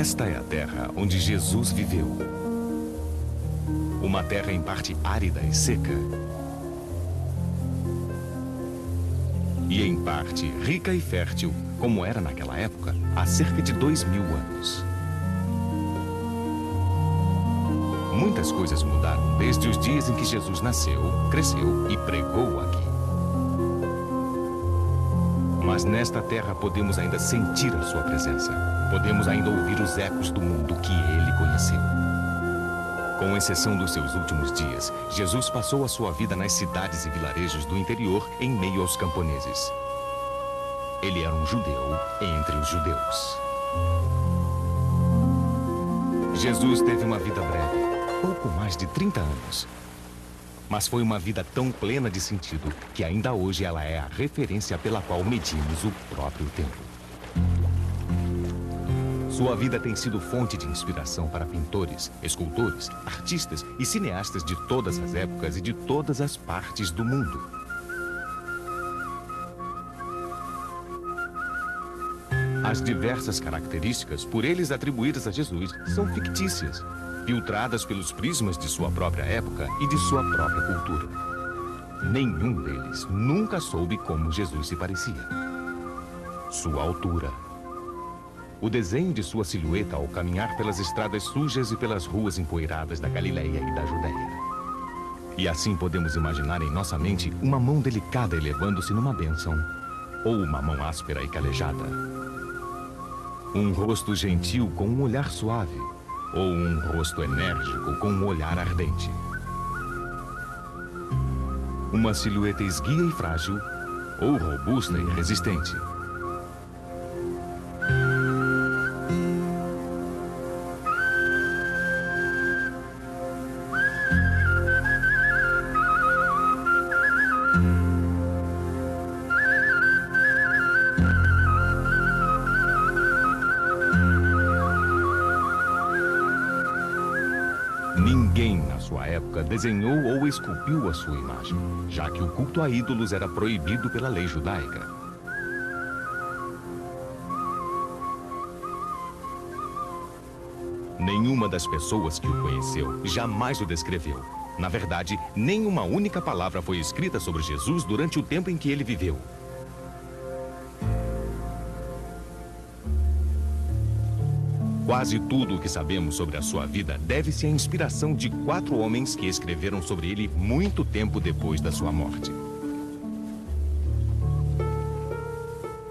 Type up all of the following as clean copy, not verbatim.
Esta é a terra onde Jesus viveu. Uma terra em parte árida e seca. E em parte rica e fértil, como era naquela época, há cerca de 2000 anos. Muitas coisas mudaram desde os dias em que Jesus nasceu, cresceu e pregou aqui. Mas nesta terra podemos ainda sentir a sua presença. Podemos ainda ouvir os ecos do mundo que ele conheceu. Com exceção dos seus últimos dias, Jesus passou a sua vida nas cidades e vilarejos do interior em meio aos camponeses. Ele era um judeu entre os judeus. Jesus teve uma vida breve, pouco mais de 30 anos. Mas foi uma vida tão plena de sentido que ainda hoje ela é a referência pela qual medimos o próprio tempo. Sua vida tem sido fonte de inspiração para pintores, escultores, artistas e cineastas de todas as épocas e de todas as partes do mundo. As diversas características por eles atribuídas a Jesus são fictícias, filtradas pelos prismas de sua própria época e de sua própria cultura. Nenhum deles nunca soube como Jesus se parecia. Sua altura. O desenho de sua silhueta ao caminhar pelas estradas sujas e pelas ruas empoeiradas da Galileia e da Judéia. E assim podemos imaginar em nossa mente uma mão delicada elevando-se numa bênção, ou uma mão áspera e calejada. Um rosto gentil com um olhar suave, ou um rosto enérgico com um olhar ardente. Uma silhueta esguia e frágil, ou robusta e resistente. Ninguém na sua época desenhou ou esculpiu a sua imagem, já que o culto a ídolos era proibido pela lei judaica. Nenhuma das pessoas que o conheceu jamais o descreveu. Na verdade, nenhuma única palavra foi escrita sobre Jesus durante o tempo em que ele viveu. Quase tudo o que sabemos sobre a sua vida deve-se à inspiração de 4 homens que escreveram sobre ele muito tempo depois da sua morte.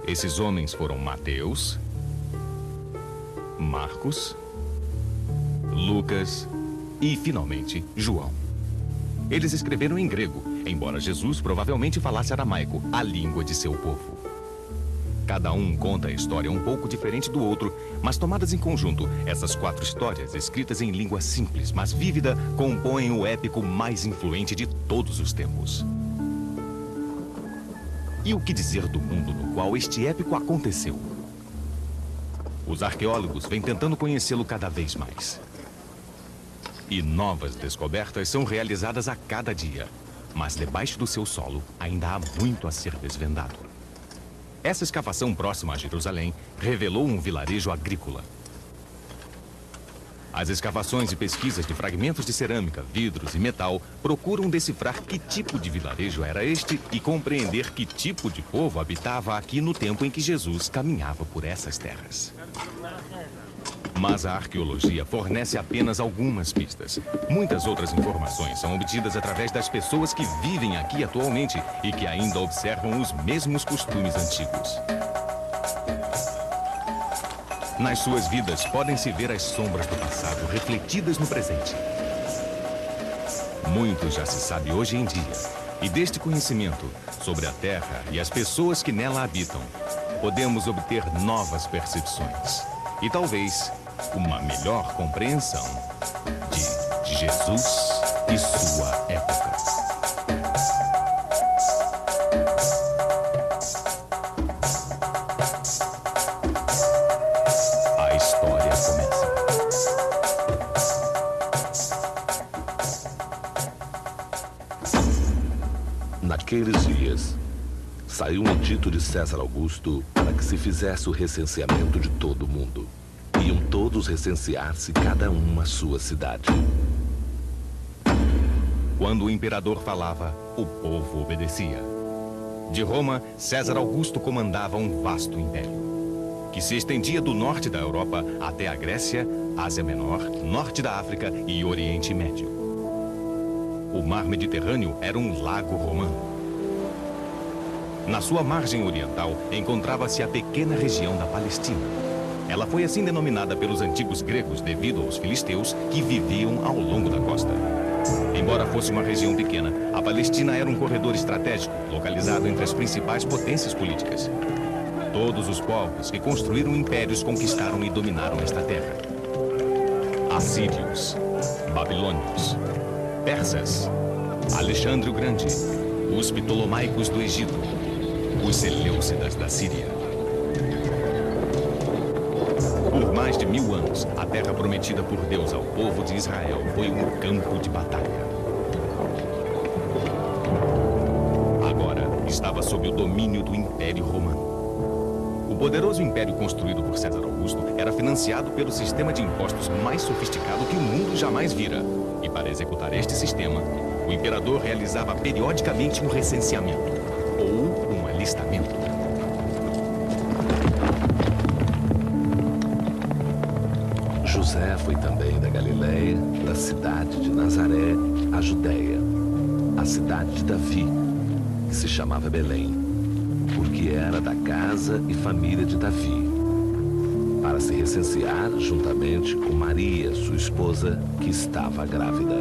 Esses homens foram Mateus, Marcos, Lucas e, finalmente, João. Eles escreveram em grego, embora Jesus provavelmente falasse aramaico, a língua de seu povo. Cada um conta a história um pouco diferente do outro, mas tomadas em conjunto, essas 4 histórias, escritas em língua simples, mas vívida, compõem o épico mais influente de todos os tempos. E o que dizer do mundo no qual este épico aconteceu? Os arqueólogos vêm tentando conhecê-lo cada vez mais. E novas descobertas são realizadas a cada dia, mas debaixo do seu solo ainda há muito a ser desvendado. Essa escavação próxima a Jerusalém revelou um vilarejo agrícola. As escavações e pesquisas de fragmentos de cerâmica, vidros e metal procuram decifrar que tipo de vilarejo era este e compreender que tipo de povo habitava aqui no tempo em que Jesus caminhava por essas terras. Mas a arqueologia fornece apenas algumas pistas. Muitas outras informações são obtidas através das pessoas que vivem aqui atualmente e que ainda observam os mesmos costumes antigos. Nas suas vidas podem-se ver as sombras do passado refletidas no presente. Muito já se sabe hoje em dia, e deste conhecimento sobre a Terra e as pessoas que nela habitam, podemos obter novas percepções e talvez uma melhor compreensão de Jesus e sua época. A história começa. Naqueles dias, saiu um edito de César Augusto para que se fizesse o recenseamento de todo o mundo. iam todos recensear-se, cada um à sua cidade. Quando o imperador falava, o povo obedecia. De Roma, César Augusto comandava um vasto império, que se estendia do norte da Europa até a Grécia, Ásia Menor, norte da África e Oriente Médio. O mar Mediterrâneo era um lago romano. Na sua margem oriental, encontrava-se a pequena região da Palestina. Ela foi assim denominada pelos antigos gregos devido aos filisteus que viviam ao longo da costa. Embora fosse uma região pequena, a Palestina era um corredor estratégico, localizado entre as principais potências políticas. Todos os povos que construíram impérios conquistaram e dominaram esta terra. Assírios, babilônios, persas, Alexandre o Grande, os ptolomaicos do Egito, os seleucidas da Síria. Por mais de 1000 anos, a terra prometida por Deus ao povo de Israel foi um campo de batalha. Agora, estava sob o domínio do Império Romano. O poderoso império construído por César Augusto era financiado pelo sistema de impostos mais sofisticado que o mundo jamais vira. E para executar este sistema, o imperador realizava periodicamente um recenseamento, ou um alistamento. José foi também da Galileia, da cidade de Nazaré, à Judeia, a cidade de Davi, que se chamava Belém, porque era da casa e família de Davi, para se recensear juntamente com Maria, sua esposa, que estava grávida.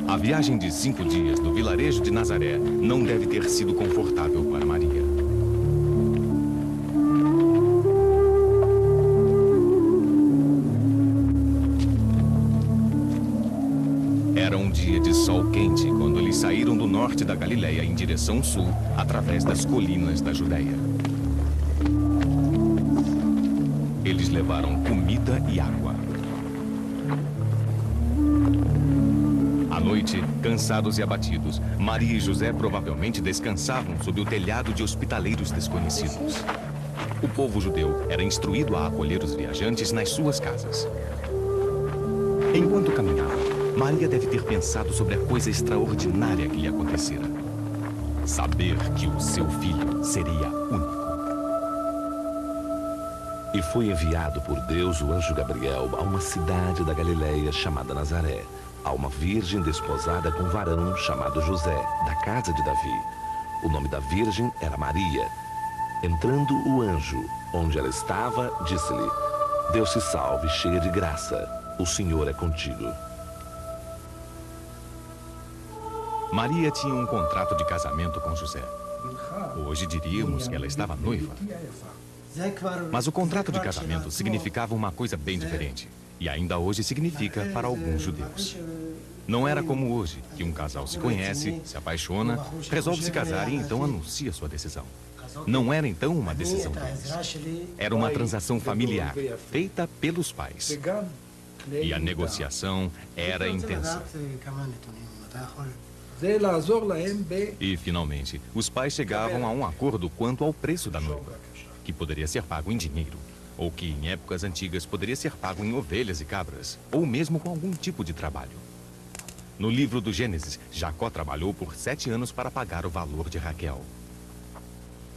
A viagem de 5 dias do vilarejo de Nazaré não deve ter sido confortável para Maria. Era um dia de sol quente quando eles saíram do norte da Galileia em direção sul, através das colinas da Judeia. Eles levaram comida e água. À noite, cansados e abatidos, Maria e José provavelmente descansavam sob o telhado de hospitaleiros desconhecidos. O povo judeu era instruído a acolher os viajantes nas suas casas. Enquanto caminhava, Maria deve ter pensado sobre a coisa extraordinária que lhe acontecera. Saber que o seu filho seria único. E foi enviado por Deus o anjo Gabriel a uma cidade da Galileia chamada Nazaré, a uma virgem desposada com um varão chamado José, da casa de Davi. O nome da virgem era Maria. Entrando o anjo, onde ela estava, disse-lhe: Deus te salve, cheia de graça, o Senhor é contigo. Maria tinha um contrato de casamento com José. Hoje diríamos que ela estava noiva. Mas o contrato de casamento significava uma coisa bem diferente. E ainda hoje significa para alguns judeus. Não era como hoje, que um casal se conhece, se apaixona, resolve se casar e então anuncia sua decisão. Não era então uma decisão deles. Era uma transação familiar, feita pelos pais. E a negociação era intensa. E, finalmente, os pais chegavam a um acordo quanto ao preço da noiva, que poderia ser pago em dinheiro, ou que, em épocas antigas, poderia ser pago em ovelhas e cabras, ou mesmo com algum tipo de trabalho. No livro do Gênesis, Jacó trabalhou por 7 anos para pagar o valor de Raquel.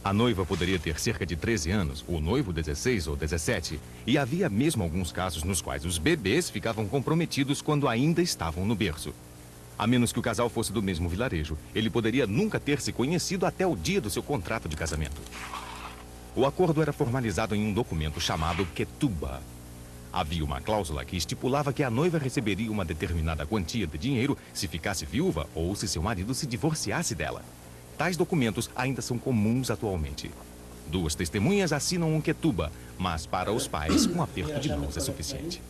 A noiva poderia ter cerca de 13 anos, o noivo 16 ou 17, e havia mesmo alguns casos nos quais os bebês ficavam comprometidos quando ainda estavam no berço. A menos que o casal fosse do mesmo vilarejo, ele poderia nunca ter se conhecido até o dia do seu contrato de casamento. O acordo era formalizado em um documento chamado Ketubah. Havia uma cláusula que estipulava que a noiva receberia uma determinada quantia de dinheiro se ficasse viúva ou se seu marido se divorciasse dela. Tais documentos ainda são comuns atualmente. 2 testemunhas assinam um Ketubah, mas para os pais, um aperto de mãos é suficiente.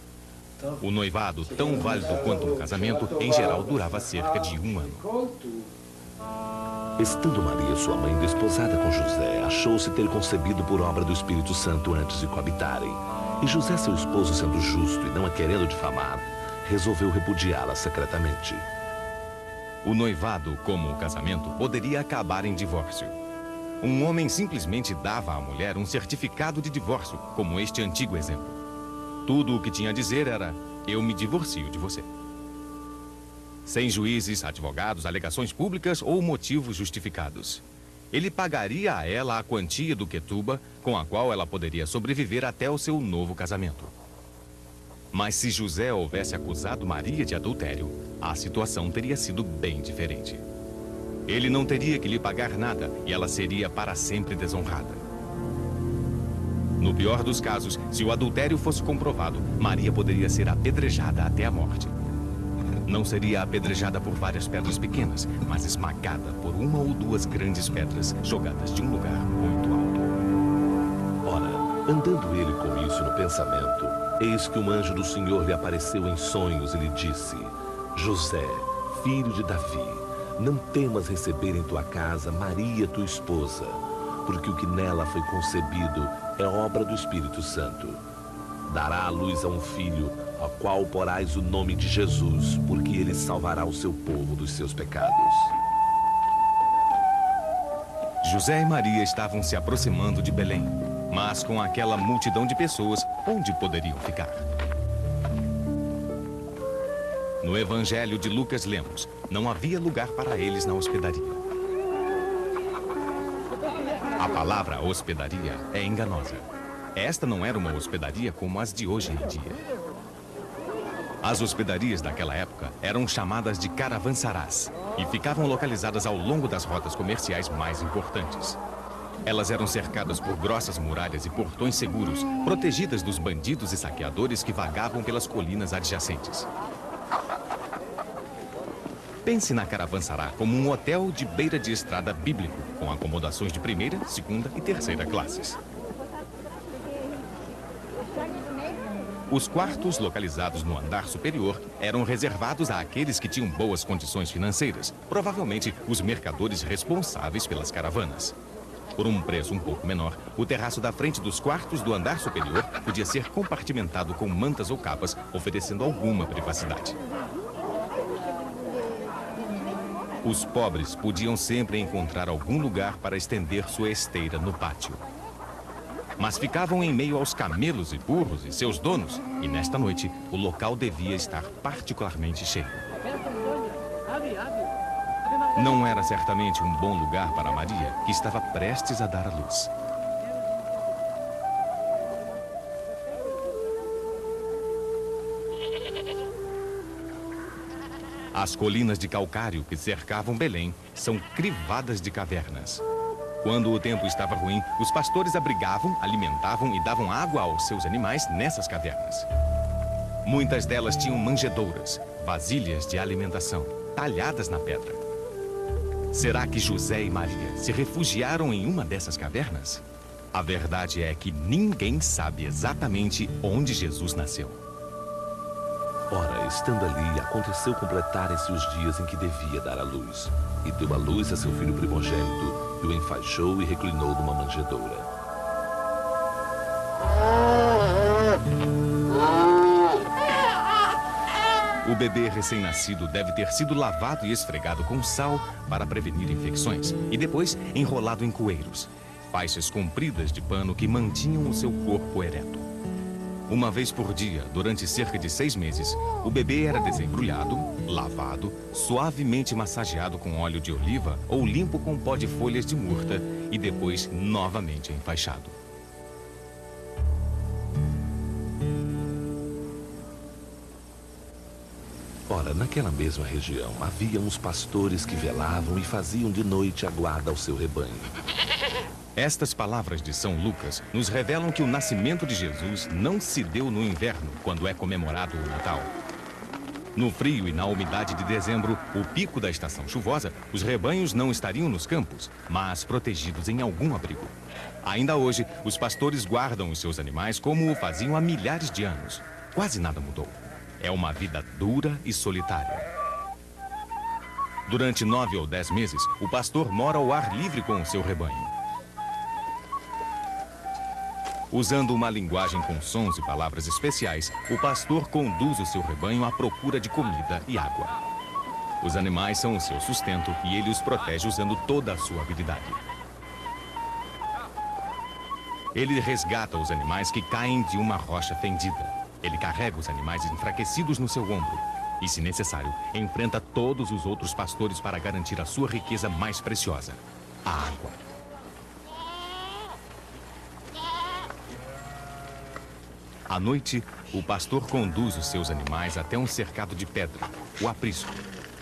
O noivado, tão válido quanto um casamento, em geral durava cerca de 1 ano. Estando Maria, sua mãe, desposada com José, achou-se ter concebido por obra do Espírito Santo antes de coabitarem. E José, seu esposo, sendo justo e não a querendo difamar, resolveu repudiá-la secretamente. O noivado, como o casamento, poderia acabar em divórcio. Um homem simplesmente dava à mulher um certificado de divórcio, como este antigo exemplo. Tudo o que tinha a dizer era: eu me divorcio de você. Sem juízes, advogados, alegações públicas ou motivos justificados. Ele pagaria a ela a quantia do quetuba, com a qual ela poderia sobreviver até o seu novo casamento. Mas se José houvesse acusado Maria de adultério, a situação teria sido bem diferente. Ele não teria que lhe pagar nada e ela seria para sempre desonrada. No pior dos casos, se o adultério fosse comprovado, Maria poderia ser apedrejada até a morte. Não seria apedrejada por várias pedras pequenas, mas esmagada por uma ou duas grandes pedras jogadas de um lugar muito alto. Ora, andando ele com isso no pensamento, eis que um anjo do Senhor lhe apareceu em sonhos e lhe disse: José, filho de Davi, não temas receber em tua casa Maria, tua esposa, porque o que nela foi concebido é obra do Espírito Santo. Dará à luz a um filho, ao qual porás o nome de Jesus, porque ele salvará o seu povo dos seus pecados. José e Maria estavam se aproximando de Belém, mas com aquela multidão de pessoas, onde poderiam ficar? No Evangelho de Lucas lemos: não havia lugar para eles na hospedaria. A palavra hospedaria é enganosa. Esta não era uma hospedaria como as de hoje em dia. As hospedarias daquela época eram chamadas de caravansarás e ficavam localizadas ao longo das rotas comerciais mais importantes. Elas eram cercadas por grossas muralhas e portões seguros, protegidas dos bandidos e saqueadores que vagavam pelas colinas adjacentes. Pense na caravansará como um hotel de beira de estrada bíblico, com acomodações de primeira, segunda e terceira classes. Os quartos localizados no andar superior eram reservados àqueles que tinham boas condições financeiras, provavelmente os mercadores responsáveis pelas caravanas. Por um preço um pouco menor, o terraço da frente dos quartos do andar superior podia ser compartimentado com mantas ou capas, oferecendo alguma privacidade. Os pobres podiam sempre encontrar algum lugar para estender sua esteira no pátio. Mas ficavam em meio aos camelos e burros e seus donos, e nesta noite o local devia estar particularmente cheio. Não era certamente um bom lugar para Maria, que estava prestes a dar à luz. As colinas de calcário que cercavam Belém são crivadas de cavernas. Quando o tempo estava ruim, os pastores abrigavam, alimentavam e davam água aos seus animais nessas cavernas. Muitas delas tinham manjedouras, vasilhas de alimentação, talhadas na pedra. Será que José e Maria se refugiaram em uma dessas cavernas? A verdade é que ninguém sabe exatamente onde Jesus nasceu. Ora, estando ali, aconteceu completarem-se os dias em que devia dar à luz. E deu à luz a seu filho primogênito, e o enfaixou e reclinou numa manjedoura. O bebê recém-nascido deve ter sido lavado e esfregado com sal para prevenir infecções, e depois enrolado em coeiros, faixas compridas de pano que mantinham o seu corpo ereto. Uma vez por dia, durante cerca de 6 meses, o bebê era desembrulhado, lavado, suavemente massageado com óleo de oliva ou limpo com pó de folhas de murta e depois novamente enfaixado. Ora, naquela mesma região, havia uns pastores que velavam e faziam de noite a guarda ao seu rebanho. Estas palavras de São Lucas nos revelam que o nascimento de Jesus não se deu no inverno, quando é comemorado o Natal. No frio e na umidade de dezembro, o pico da estação chuvosa, os rebanhos não estariam nos campos, mas protegidos em algum abrigo. Ainda hoje, os pastores guardam os seus animais como o faziam há milhares de anos. Quase nada mudou. É uma vida dura e solitária. Durante 9 ou 10 meses, o pastor mora ao ar livre com o seu rebanho. Usando uma linguagem com sons e palavras especiais, o pastor conduz o seu rebanho à procura de comida e água. Os animais são o seu sustento e ele os protege usando toda a sua habilidade. Ele resgata os animais que caem de uma rocha fendida. Ele carrega os animais enfraquecidos no seu ombro. E, se necessário, enfrenta todos os outros pastores para garantir a sua riqueza mais preciosa, a água. À noite, o pastor conduz os seus animais até um cercado de pedra, o aprisco,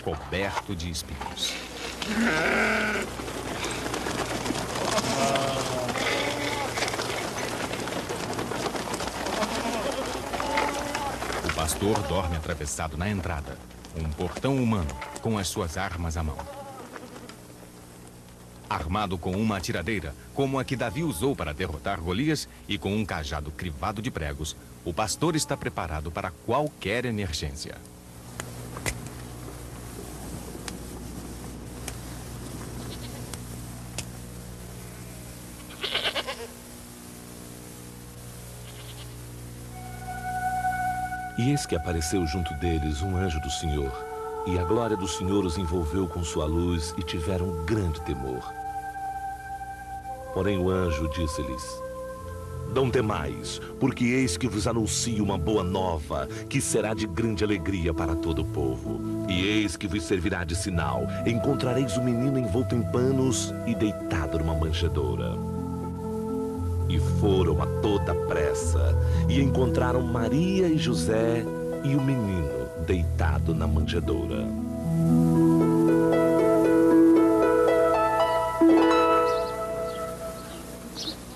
coberto de espinhos. O pastor dorme atravessado na entrada, um portão humano, com as suas armas à mão. Armado com uma atiradeira, como a que Davi usou para derrotar Golias, e com um cajado crivado de pregos, o pastor está preparado para qualquer emergência. E eis que apareceu junto deles um anjo do Senhor, e a glória do Senhor os envolveu com sua luz, e tiveram grande temor. Porém o anjo disse-lhes: Não temais, porque eis que vos anuncio uma boa nova, que será de grande alegria para todo o povo. E eis que vos servirá de sinal: encontrareis o menino envolto em panos e deitado numa manjedoura. E foram a toda pressa, e encontraram Maria e José e o menino deitado na manjedoura.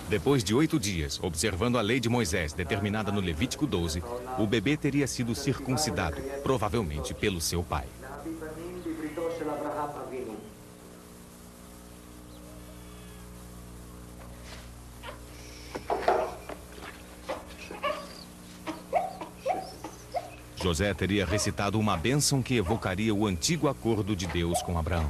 Depois de 8 dias, observando a lei de Moisés determinada no Levítico 12, o bebê teria sido circuncidado, provavelmente pelo seu pai. José teria recitado uma bênção que evocaria o antigo acordo de Deus com Abraão.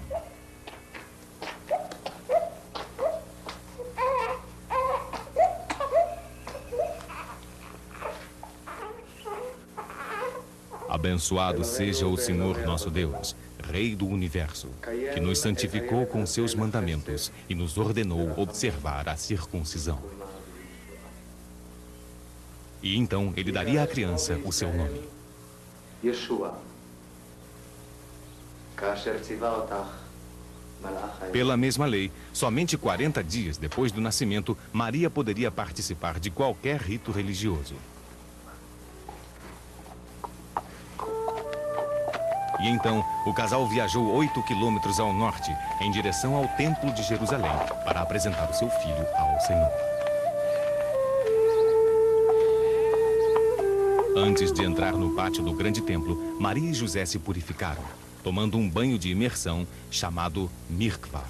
Abençoado seja o Senhor nosso Deus, Rei do Universo, que nos santificou com seus mandamentos e nos ordenou observar a circuncisão. E então ele daria à criança o seu nome. Yeshua. Pela mesma lei, somente 40 dias depois do nascimento, Maria poderia participar de qualquer rito religioso. E então, o casal viajou 8 quilômetros ao norte, em direção ao Templo de Jerusalém, para apresentar o seu filho ao Senhor. Antes de entrar no pátio do grande templo, Maria e José se purificaram, tomando um banho de imersão chamado Mikvah.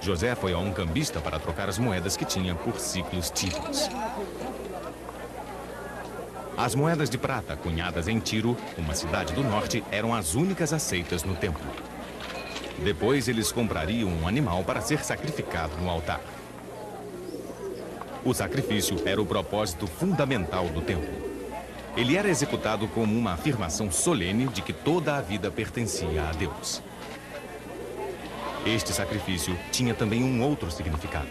José foi a um cambista para trocar as moedas que tinha por ciclos tírios. As moedas de prata cunhadas em Tiro, uma cidade do norte, eram as únicas aceitas no templo. Depois eles comprariam um animal para ser sacrificado no altar. O sacrifício era o propósito fundamental do templo. Ele era executado como uma afirmação solene de que toda a vida pertencia a Deus. Este sacrifício tinha também um outro significado.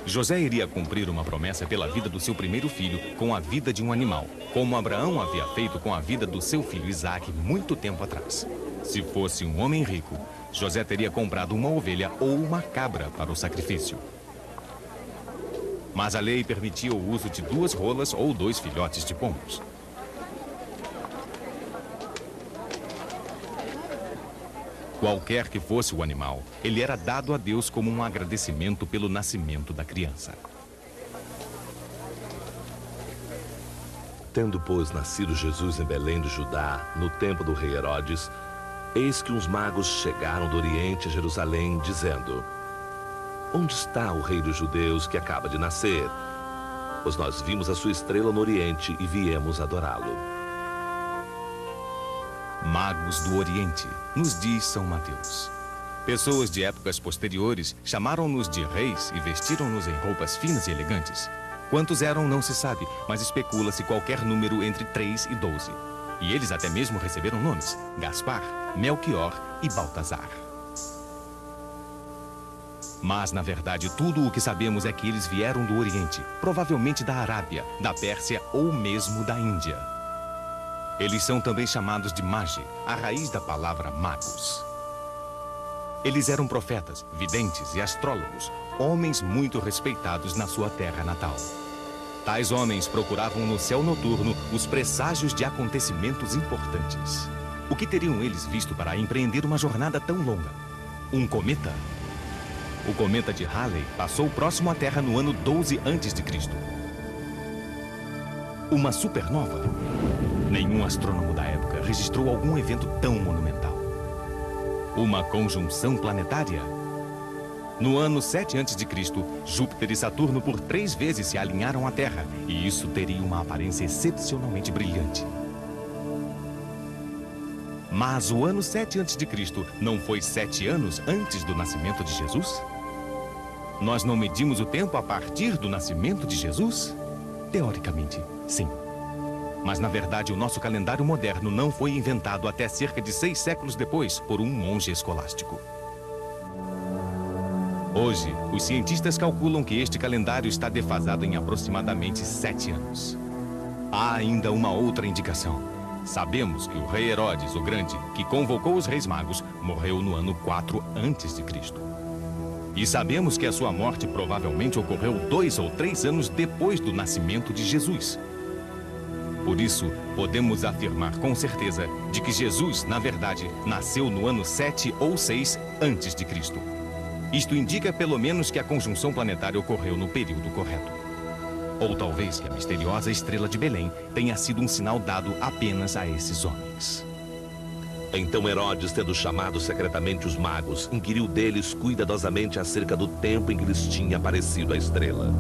José iria cumprir uma promessa pela vida do seu primeiro filho com a vida de um animal, como Abraão havia feito com a vida do seu filho Isaque muito tempo atrás. Se fosse um homem rico, José teria comprado uma ovelha ou uma cabra para o sacrifício. Mas a lei permitia o uso de 2 rolas ou 2 filhotes de pombos. Qualquer que fosse o animal, ele era dado a Deus como um agradecimento pelo nascimento da criança. Tendo, pois, nascido Jesus em Belém do Judá, no tempo do rei Herodes, eis que uns magos chegaram do Oriente a Jerusalém, dizendo: Onde está o rei dos judeus que acaba de nascer? Pois nós vimos a sua estrela no Oriente e viemos adorá-lo. Magos do Oriente, nos diz São Mateus. Pessoas de épocas posteriores chamaram-nos de reis e vestiram-nos em roupas finas e elegantes. Quantos eram não se sabe, mas especula-se qualquer número entre 3 e 12. E eles até mesmo receberam nomes: Gaspar, Melquior e Baltazar. Mas, na verdade, tudo o que sabemos é que eles vieram do Oriente, provavelmente da Arábia, da Pérsia ou mesmo da Índia. Eles são também chamados de Magi, a raiz da palavra magos. Eles eram profetas, videntes e astrólogos, homens muito respeitados na sua terra natal. Tais homens procuravam no céu noturno os presságios de acontecimentos importantes. O que teriam eles visto para empreender uma jornada tão longa? Um cometa? O cometa de Halley passou próximo à Terra no ano 12 a.C. Uma supernova? Nenhum astrônomo da época registrou algum evento tão monumental. Uma conjunção planetária? No ano 7 a.C., Júpiter e Saturno por 3 vezes se alinharam à Terra, e isso teria uma aparência excepcionalmente brilhante. Mas o ano 7 a.C. não foi 7 anos antes do nascimento de Jesus? Nós não medimos o tempo a partir do nascimento de Jesus? Teoricamente, sim. Mas, na verdade, o nosso calendário moderno não foi inventado até cerca de 6 séculos depois por um monge escolástico. Hoje, os cientistas calculam que este calendário está defasado em aproximadamente 7 anos. Há ainda uma outra indicação. Sabemos que o rei Herodes o Grande, que convocou os reis magos, morreu no ano 4 a.C. E sabemos que a sua morte provavelmente ocorreu 2 ou 3 anos depois do nascimento de Jesus. Por isso, podemos afirmar com certeza de que Jesus, na verdade, nasceu no ano 7 ou 6 a.C. Isto indica pelo menos que a conjunção planetária ocorreu no período correto. Ou talvez que a misteriosa estrela de Belém tenha sido um sinal dado apenas a esses homens. Então Herodes, tendo chamado secretamente os magos, inquiriu deles cuidadosamente acerca do tempo em que lhes tinha aparecido a estrela.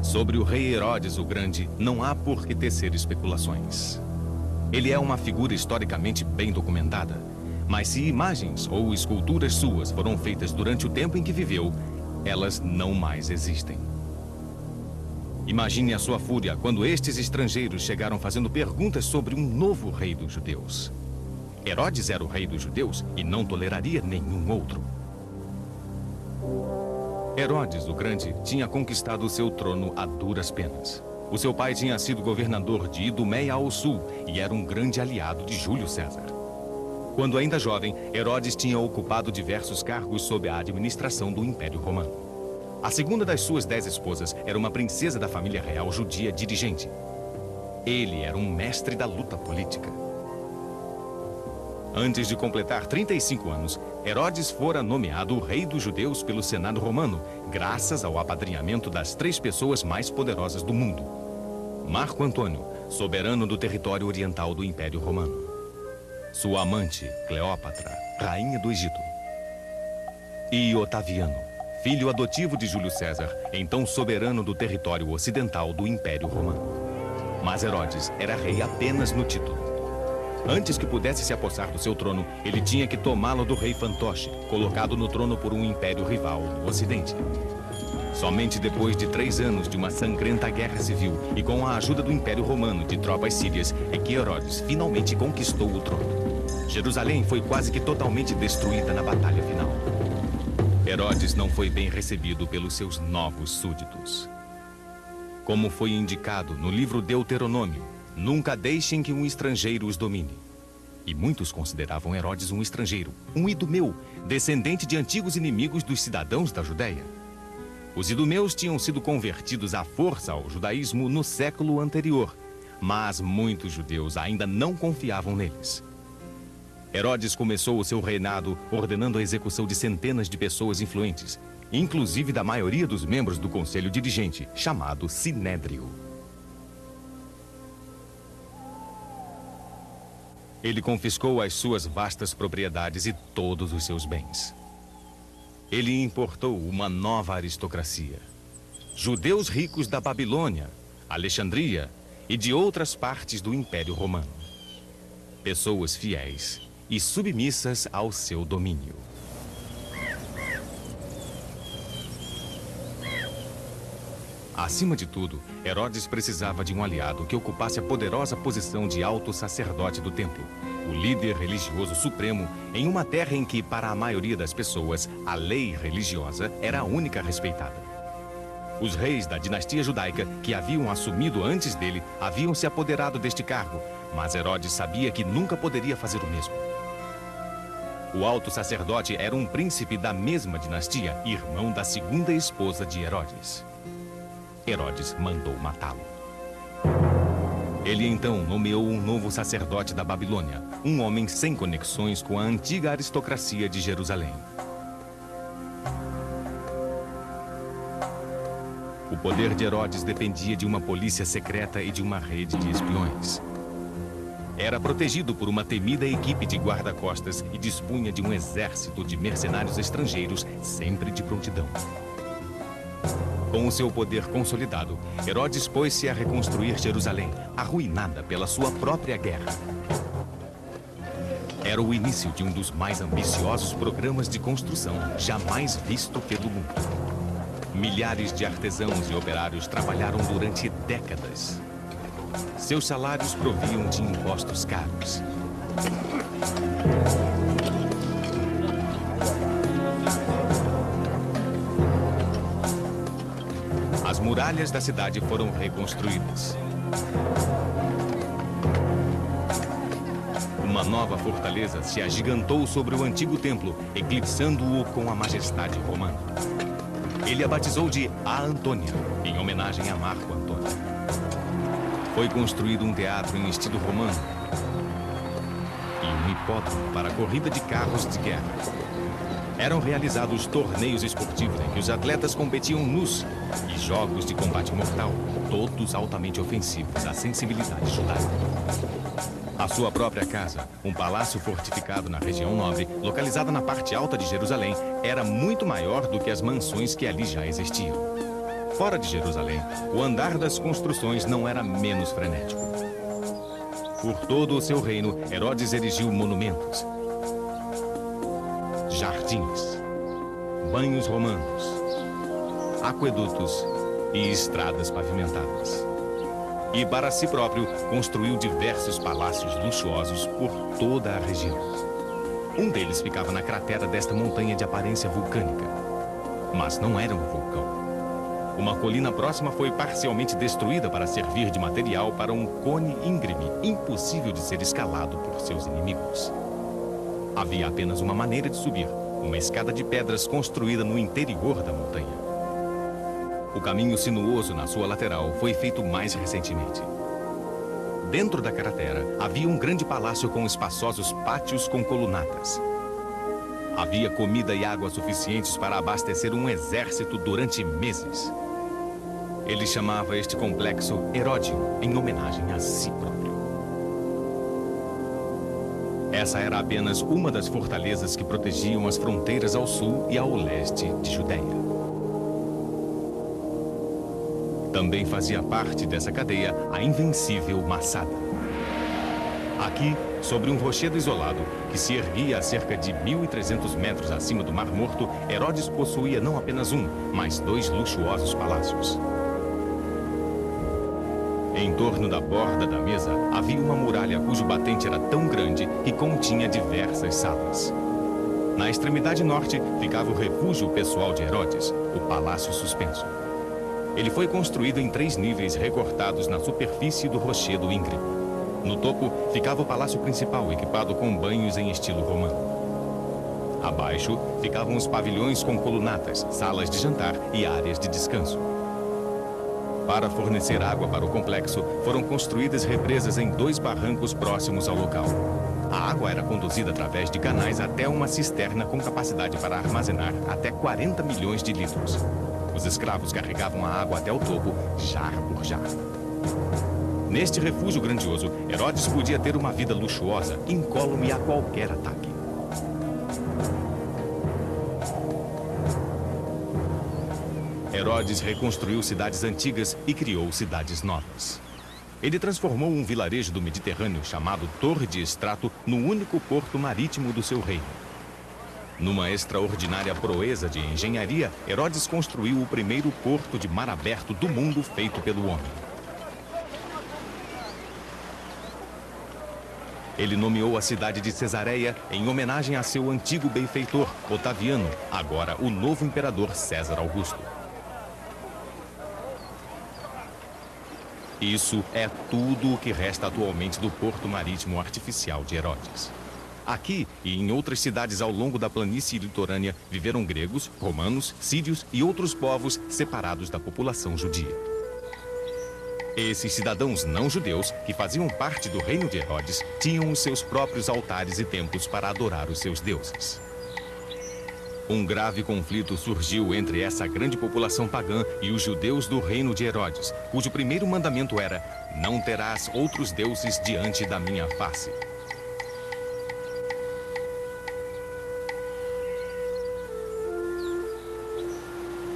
Sobre o rei Herodes o Grande, não há por que tecer especulações. Ele é uma figura historicamente bem documentada, mas se imagens ou esculturas suas foram feitas durante o tempo em que viveu, elas não mais existem. Imagine a sua fúria quando estes estrangeiros chegaram fazendo perguntas sobre um novo rei dos judeus. Herodes era o rei dos judeus e não toleraria nenhum outro. Herodes o Grande tinha conquistado o seu trono a duras penas. O seu pai tinha sido governador de Idumeia ao sul e era um grande aliado de Júlio César. Quando ainda jovem, Herodes tinha ocupado diversos cargos sob a administração do Império Romano. A segunda das suas 10 esposas era uma princesa da família real judia dirigente. Ele era um mestre da luta política. Antes de completar 35 anos, Herodes fora nomeado o rei dos judeus pelo Senado romano, graças ao apadrinhamento das 3 pessoas mais poderosas do mundo. Marco Antônio, soberano do território oriental do Império Romano. Sua amante, Cleópatra, rainha do Egito. E Otaviano, filho adotivo de Júlio César, então soberano do território ocidental do Império Romano. Mas Herodes era rei apenas no título. Antes que pudesse se apossar do seu trono, ele tinha que tomá-lo do rei Fantoche, colocado no trono por um império rival no Ocidente. Somente depois de 3 anos de uma sangrenta guerra civil e com a ajuda do Império Romano de tropas sírias, é que Herodes finalmente conquistou o trono. Jerusalém foi quase que totalmente destruída na batalha final. Herodes não foi bem recebido pelos seus novos súditos. Como foi indicado no livro Deuteronômio, nunca deixem que um estrangeiro os domine. E muitos consideravam Herodes um estrangeiro, um idumeu, descendente de antigos inimigos dos cidadãos da Judéia. Os idumeus tinham sido convertidos à força ao judaísmo no século anterior, mas muitos judeus ainda não confiavam neles. Herodes começou o seu reinado ordenando a execução de centenas de pessoas influentes, inclusive da maioria dos membros do conselho dirigente, chamado Sinédrio. Ele confiscou as suas vastas propriedades e todos os seus bens. Ele importou uma nova aristocracia. Judeus ricos da Babilônia, Alexandria e de outras partes do Império Romano. Pessoas fiéis e submissas ao seu domínio. Acima de tudo, Herodes precisava de um aliado que ocupasse a poderosa posição de alto sacerdote do templo, o líder religioso supremo em uma terra em que, para a maioria das pessoas, a lei religiosa era a única respeitada. Os reis da dinastia judaica, que haviam assumido antes dele, haviam se apoderado deste cargo, mas Herodes sabia que nunca poderia fazer o mesmo. O alto sacerdote era um príncipe da mesma dinastia, irmão da segunda esposa de Herodes. Herodes mandou matá-lo. Ele então nomeou um novo sacerdote da Babilônia, um homem sem conexões com a antiga aristocracia de Jerusalém. O poder de Herodes dependia de uma polícia secreta e de uma rede de espiões. Era protegido por uma temida equipe de guarda-costas e dispunha de um exército de mercenários estrangeiros sempre de prontidão. Com o seu poder consolidado, Herodes pôs-se a reconstruir Jerusalém, arruinada pela sua própria guerra. Era o início de um dos mais ambiciosos programas de construção jamais visto pelo mundo. Milhares de artesãos e operários trabalharam durante décadas. Seus salários proviam de impostos caros. As muralhas da cidade foram reconstruídas. Uma nova fortaleza se agigantou sobre o antigo templo, eclipsando-o com a majestade romana. Ele a batizou de A Antônia, em homenagem a Marco Antônio. Foi construído um teatro em estilo romano e um hipódromo para a corrida de carros de guerra. Eram realizados torneios esportivos em que os atletas competiam nus e jogos de combate mortal, todos altamente ofensivos à sensibilidade judaica. A sua própria casa, um palácio fortificado na região nobre, localizada na parte alta de Jerusalém, era muito maior do que as mansões que ali já existiam. Fora de Jerusalém, o andar das construções não era menos frenético. Por todo o seu reino, Herodes erigiu monumentos, jardins, banhos romanos, aquedutos e estradas pavimentadas. E para si próprio, construiu diversos palácios luxuosos por toda a região. Um deles ficava na cratera desta montanha de aparência vulcânica. Mas não era um vulcão. Uma colina próxima foi parcialmente destruída para servir de material para um cone íngreme, impossível de ser escalado por seus inimigos. Havia apenas uma maneira de subir, uma escada de pedras construída no interior da montanha. O caminho sinuoso na sua lateral foi feito mais recentemente. Dentro da cratera, havia um grande palácio com espaçosos pátios com colunatas. Havia comida e água suficientes para abastecer um exército durante meses. Ele chamava este complexo Heródio, em homenagem a si próprio. Essa era apenas uma das fortalezas que protegiam as fronteiras ao sul e ao leste de Judeia. Também fazia parte dessa cadeia a invencível Massada. Aqui, sobre um rochedo isolado, que se erguia a cerca de 1.300 metros acima do Mar Morto, Herodes possuía não apenas um, mas 2 luxuosos palácios. Em torno da borda da mesa, havia uma muralha cujo batente era tão grande que continha diversas salas. Na extremidade norte, ficava o refúgio pessoal de Herodes, o Palácio Suspenso. Ele foi construído em 3 níveis recortados na superfície do rochedo íngreme. No topo, ficava o palácio principal, equipado com banhos em estilo romano. Abaixo, ficavam os pavilhões com colunatas, salas de jantar e áreas de descanso. Para fornecer água para o complexo, foram construídas represas em 2 barrancos próximos ao local. A água era conduzida através de canais até uma cisterna com capacidade para armazenar até 40 milhões de litros. Os escravos carregavam a água até o topo, jarro por jarro. Neste refúgio grandioso, Herodes podia ter uma vida luxuosa, incólume a qualquer ataque. Herodes reconstruiu cidades antigas e criou cidades novas. Ele transformou um vilarejo do Mediterrâneo chamado Torre de Estrato no único porto marítimo do seu reino. Numa extraordinária proeza de engenharia, Herodes construiu o primeiro porto de mar aberto do mundo feito pelo homem. Ele nomeou a cidade de Cesareia em homenagem a seu antigo benfeitor, Otaviano, agora o novo imperador César Augusto. Isso é tudo o que resta atualmente do porto marítimo artificial de Herodes. Aqui e em outras cidades ao longo da planície litorânea viveram gregos, romanos, sírios e outros povos separados da população judia. Esses cidadãos não judeus, que faziam parte do reino de Herodes, tinham os seus próprios altares e templos para adorar os seus deuses. Um grave conflito surgiu entre essa grande população pagã e os judeus do reino de Herodes, cujo primeiro mandamento era: não terás outros deuses diante da minha face.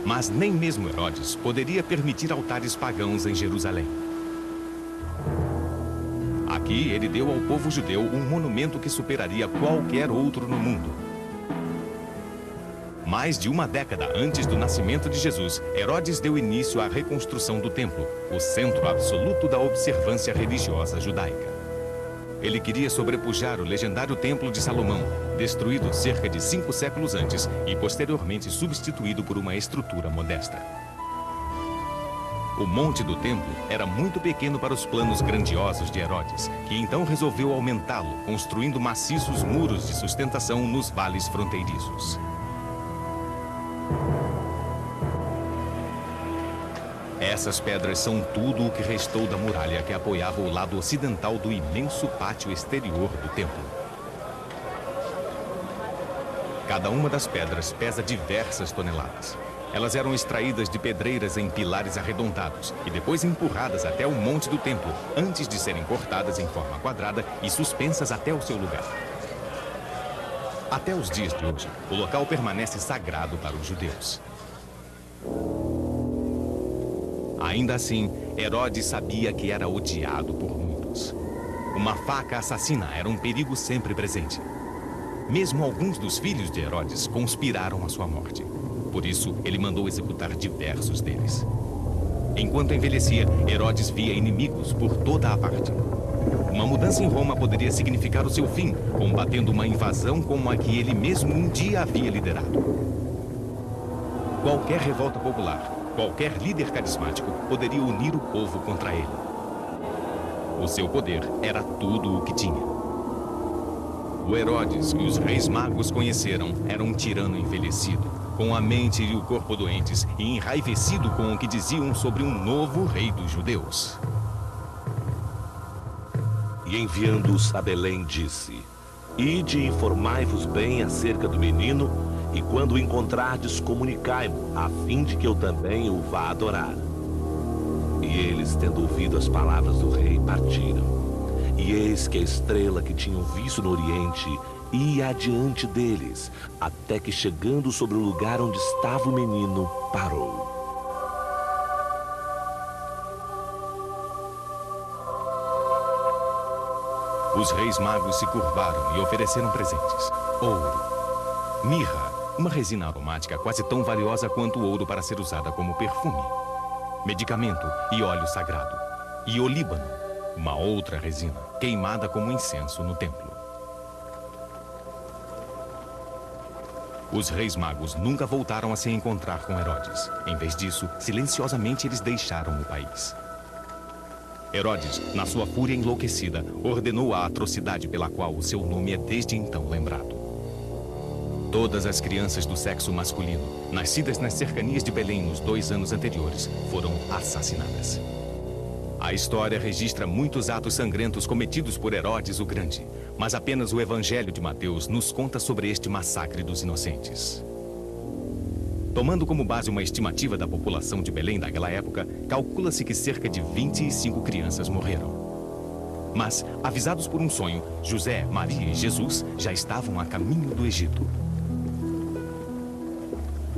Mas nem mesmo Herodes poderia permitir altares pagãos em Jerusalém. Aqui ele deu ao povo judeu um monumento que superaria qualquer outro no mundo. Mais de uma década antes do nascimento de Jesus, Herodes deu início à reconstrução do templo, o centro absoluto da observância religiosa judaica. Ele queria sobrepujar o legendário Templo de Salomão, destruído cerca de 5 séculos antes e posteriormente substituído por uma estrutura modesta. O monte do templo era muito pequeno para os planos grandiosos de Herodes, que então resolveu aumentá-lo, construindo maciços muros de sustentação nos vales fronteiriços. Essas pedras são tudo o que restou da muralha que apoiava o lado ocidental do imenso pátio exterior do templo. Cada uma das pedras pesa diversas toneladas. Elas eram extraídas de pedreiras em pilares arredondados e depois empurradas até o monte do templo, antes de serem cortadas em forma quadrada e suspensas até o seu lugar. Até os dias de hoje, o local permanece sagrado para os judeus. Ainda assim, Herodes sabia que era odiado por muitos. Uma faca assassina era um perigo sempre presente. Mesmo alguns dos filhos de Herodes conspiraram a sua morte. Por isso, ele mandou executar diversos deles. Enquanto envelhecia, Herodes via inimigos por toda a parte. Uma mudança em Roma poderia significar o seu fim, combatendo uma invasão como a que ele mesmo um dia havia liderado. Qualquer revolta popular, qualquer líder carismático poderia unir o povo contra ele. O seu poder era tudo o que tinha. O Herodes que os reis magos conheceram era um tirano envelhecido, com a mente e o corpo doentes e enraivecido com o que diziam sobre um novo rei dos judeus. E enviando-os a Belém, disse: Ide e informai-vos bem acerca do menino, e quando o encontrardes, comunicai-mo, a fim de que eu também o vá adorar. E eles, tendo ouvido as palavras do rei, partiram. E eis que a estrela que tinham visto no oriente ia adiante deles, até que, chegando sobre o lugar onde estava o menino, parou. Os reis magos se curvaram e ofereceram presentes: ouro, mirra, uma resina aromática quase tão valiosa quanto o ouro para ser usada como perfume, medicamento e óleo sagrado, e olíbano, uma outra resina, queimada como incenso no templo. Os reis magos nunca voltaram a se encontrar com Herodes. Em vez disso, silenciosamente eles deixaram o país. Herodes, na sua fúria enlouquecida, ordenou a atrocidade pela qual o seu nome é desde então lembrado. Todas as crianças do sexo masculino, nascidas nas cercanias de Belém nos 2 anos anteriores, foram assassinadas. A história registra muitos atos sangrentos cometidos por Herodes o Grande, mas apenas o Evangelho de Mateus nos conta sobre este massacre dos inocentes. Tomando como base uma estimativa da população de Belém daquela época, calcula-se que cerca de 25 crianças morreram. Mas, avisados por um sonho, José, Maria e Jesus já estavam a caminho do Egito.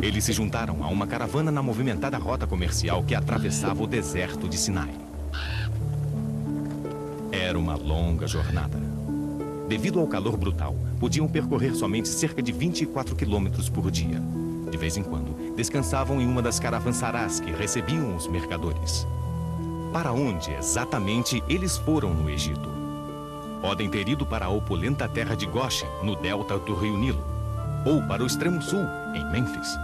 Eles se juntaram a uma caravana na movimentada rota comercial que atravessava o deserto de Sinai. Era uma longa jornada. Devido ao calor brutal, podiam percorrer somente cerca de 24 quilômetros por dia. De vez em quando, descansavam em uma das caravançarás que recebiam os mercadores. Para onde exatamente eles foram no Egito? podem ter ido para a opulenta terra de Goshen, no delta do rio Nilo, ou para o extremo sul, em Mênfis.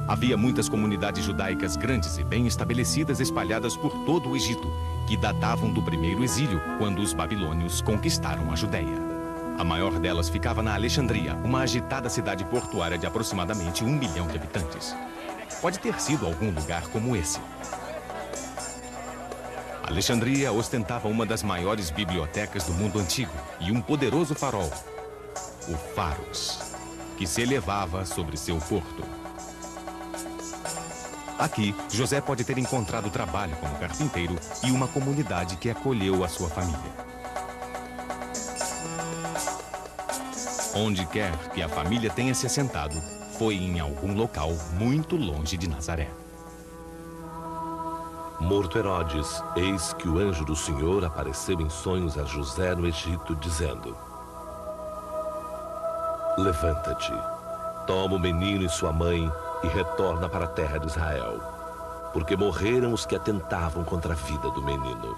Havia muitas comunidades judaicas grandes e bem estabelecidas espalhadas por todo o Egito, que datavam do primeiro exílio, quando os babilônios conquistaram a Judéia. A maior delas ficava na Alexandria, uma agitada cidade portuária de aproximadamente 1 milhão de habitantes. Pode ter sido algum lugar como esse. Alexandria ostentava uma das maiores bibliotecas do mundo antigo e um poderoso farol, o Pharos, que se elevava sobre seu porto. Aqui, José pode ter encontrado trabalho como carpinteiro e uma comunidade que acolheu a sua família. Onde quer que a família tenha se assentado, foi em algum local muito longe de Nazaré. Morto Herodes, eis que o anjo do Senhor apareceu em sonhos a José no Egito, dizendo: Levanta-te, toma o menino e sua mãe e retorna para a terra de Israel, porque morreram os que atentavam contra a vida do menino.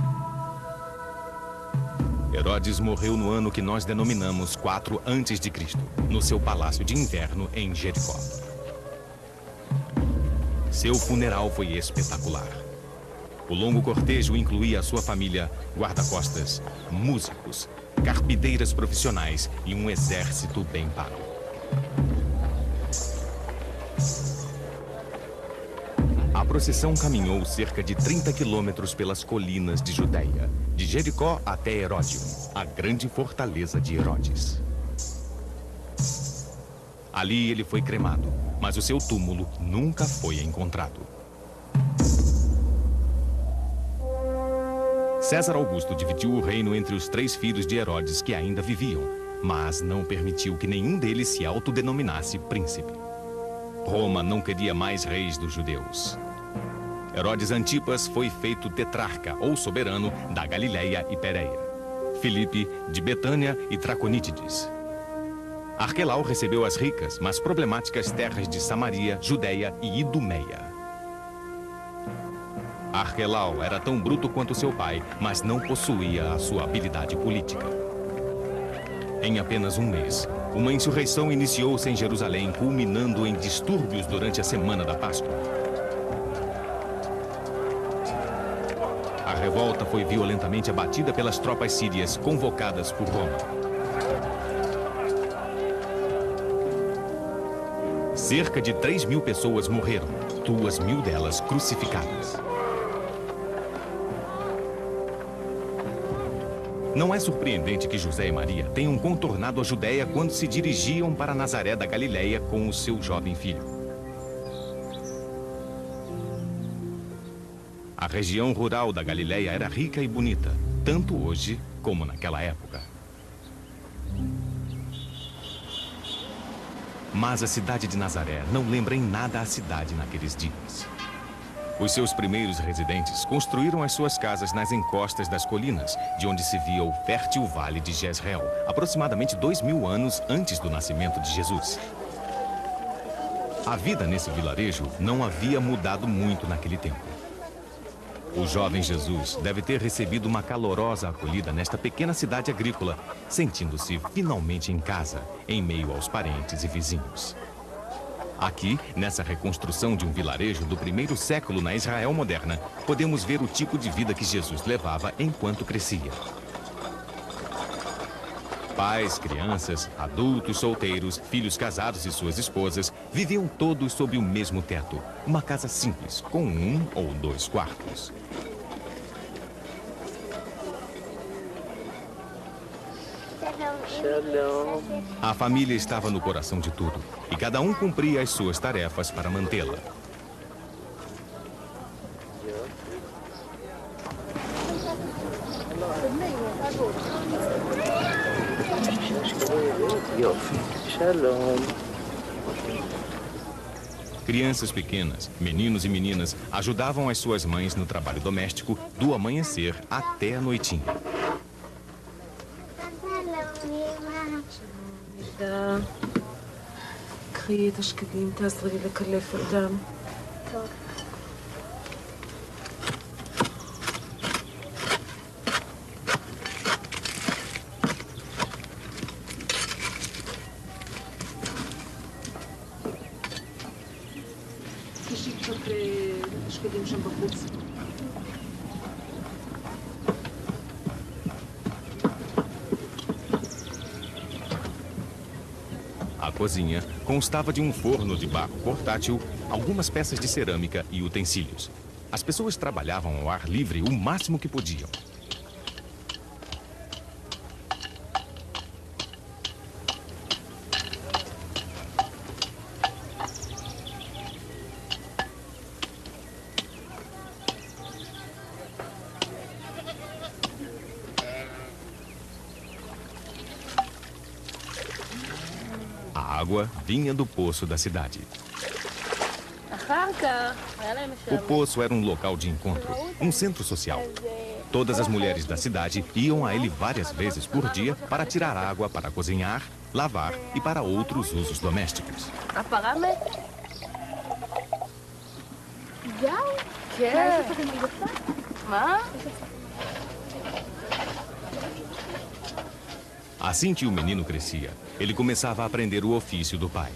Herodes morreu no ano que nós denominamos 4 a.C., no seu palácio de inverno em Jericó. Seu funeral foi espetacular. O longo cortejo incluía a sua família, guarda-costas, músicos, carpideiras profissionais e um exército bem pago. A procissão caminhou cerca de 30 quilômetros pelas colinas de Judéia, de Jericó até Heródion, a grande fortaleza de Herodes. Ali ele foi cremado, mas o seu túmulo nunca foi encontrado. César Augusto dividiu o reino entre os 3 filhos de Herodes que ainda viviam, mas não permitiu que nenhum deles se autodenominasse príncipe. Roma não queria mais reis dos judeus. Herodes Antipas foi feito tetrarca ou soberano da Galileia e Pérea, Filipe de Betânia e Traconítides. Arquelau recebeu as ricas, mas problemáticas terras de Samaria, Judeia e Idumeia. Arquelau era tão bruto quanto seu pai, mas não possuía a sua habilidade política. Em apenas um mês, uma insurreição iniciou-se em Jerusalém, culminando em distúrbios durante a semana da Páscoa. A revolta foi violentamente abatida pelas tropas sírias convocadas por Roma. Cerca de 3.000 pessoas morreram, 2.000 delas crucificadas. Não é surpreendente que José e Maria tenham contornado a Judéia quando se dirigiam para Nazaré da Galileia com o seu jovem filho. A região rural da Galileia era rica e bonita, tanto hoje como naquela época. Mas a cidade de Nazaré não lembra em nada a cidade naqueles dias. Os seus primeiros residentes construíram as suas casas nas encostas das colinas, de onde se via o fértil vale de Jezreel, aproximadamente 2.000 anos antes do nascimento de Jesus. A vida nesse vilarejo não havia mudado muito naquele tempo. O jovem Jesus deve ter recebido uma calorosa acolhida nesta pequena cidade agrícola, sentindo-se finalmente em casa, em meio aos parentes e vizinhos. Aqui, nessa reconstrução de um vilarejo do 1º século na Israel moderna, podemos ver o tipo de vida que Jesus levava enquanto crescia. Pais, crianças, adultos, solteiros, filhos casados e suas esposas viviam todos sob o mesmo teto, uma casa simples, com 1 ou 2 quartos. A família estava no coração de tudo, e cada um cumpria as suas tarefas para mantê-la. Crianças pequenas, meninos e meninas, ajudavam as suas mães no trabalho doméstico do amanhecer até a noitinha. קחי את השקדים, תעזרי לי לקלף אותם. טוב. cozinha constava de um forno de barro portátil, algumas peças de cerâmica e utensílios. As pessoas trabalhavam ao ar livre o máximo que podiam. A água vinha do poço da cidade. O poço era um local de encontro, um centro social. Todas as mulheres da cidade iam a ele várias vezes por dia para tirar água para cozinhar, lavar e para outros usos domésticos. Assim que o menino crescia, ele começava a aprender o ofício do pai.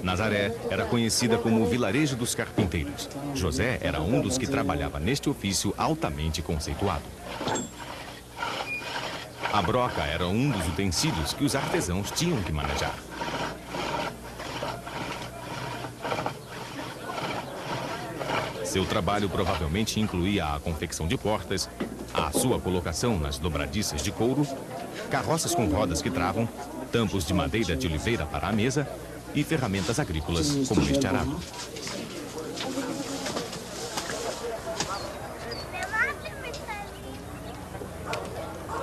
Nazaré era conhecida como o vilarejo dos carpinteiros. José era um dos que trabalhava neste ofício altamente conceituado. A broca era um dos utensílios que os artesãos tinham que manejar. Seu trabalho provavelmente incluía a confecção de portas, a sua colocação nas dobradiças de couro, carroças com rodas que travam, tampos de madeira de oliveira para a mesa e ferramentas agrícolas como este arado.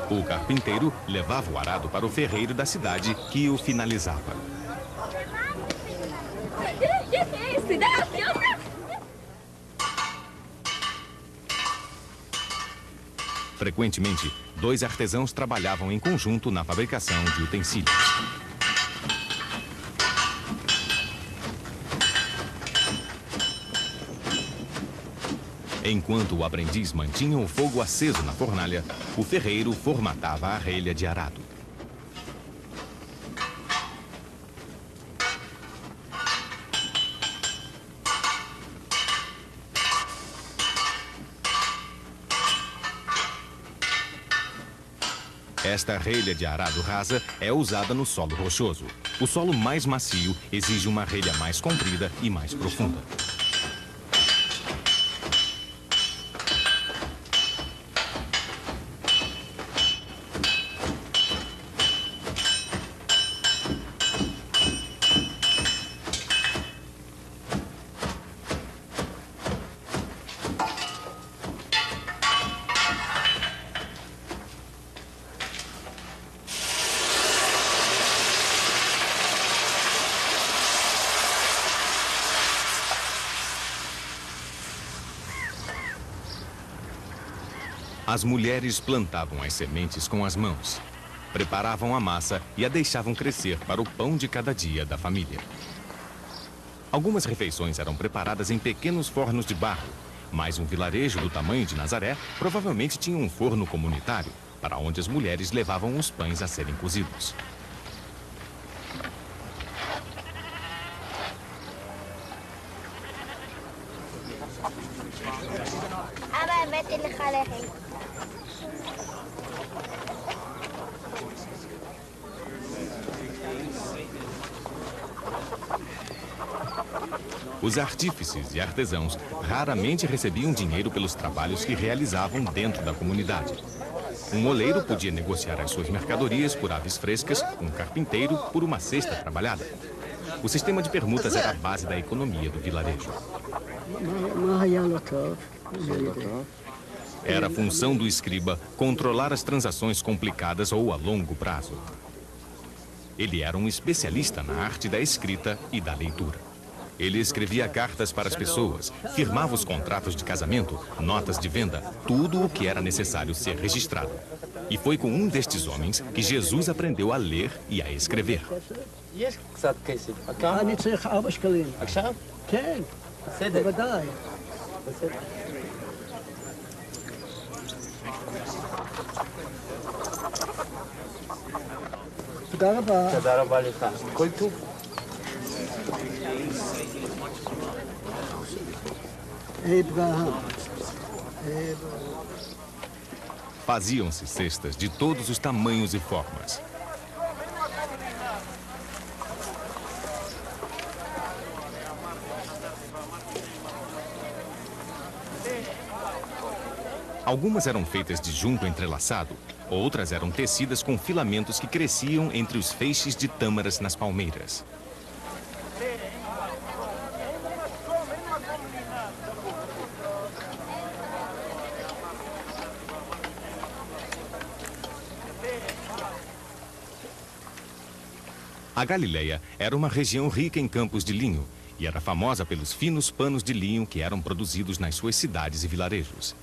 O carpinteiro levava o arado para o ferreiro da cidade, que o finalizava. Frequentemente, dois artesãos trabalhavam em conjunto na fabricação de utensílios. Enquanto o aprendiz mantinha o fogo aceso na fornalha, o ferreiro formatava a relha de arado. Esta relha de arado rasa é usada no solo rochoso. O solo mais macio exige uma relha mais comprida e mais profunda. As mulheres plantavam as sementes com as mãos, preparavam a massa e a deixavam crescer para o pão de cada dia da família. Algumas refeições eram preparadas em pequenos fornos de barro, mas um vilarejo do tamanho de Nazaré provavelmente tinha um forno comunitário, para onde as mulheres levavam os pães a serem cozidos. Os artífices e artesãos raramente recebiam dinheiro pelos trabalhos que realizavam dentro da comunidade. Um oleiro podia negociar as suas mercadorias por aves frescas, um carpinteiro por uma cesta trabalhada. O sistema de permutas era a base da economia do vilarejo. Era a função do escriba controlar as transações complicadas ou a longo prazo. Ele era um especialista na arte da escrita e da leitura. Ele escrevia cartas para as pessoas, firmava os contratos de casamento, notas de venda, tudo o que era necessário ser registrado. E foi com um destes homens que Jesus aprendeu a ler e a escrever. Faziam-se cestas de todos os tamanhos e formas. Algumas eram feitas de junco entrelaçado, outras eram tecidas com filamentos que cresciam entre os feixes de tâmaras nas palmeiras. A Galileia era uma região rica em campos de linho e era famosa pelos finos panos de linho que eram produzidos nas suas cidades e vilarejos.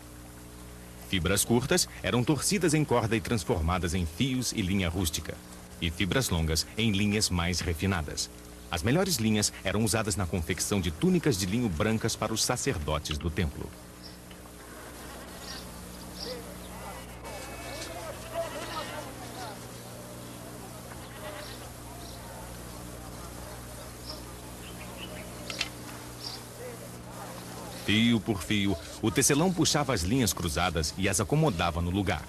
Fibras curtas eram torcidas em corda e transformadas em fios e linha rústica, e fibras longas em linhas mais refinadas. As melhores linhas eram usadas na confecção de túnicas de linho brancas para os sacerdotes do templo. Fio por fio, o tecelão puxava as linhas cruzadas e as acomodava no lugar.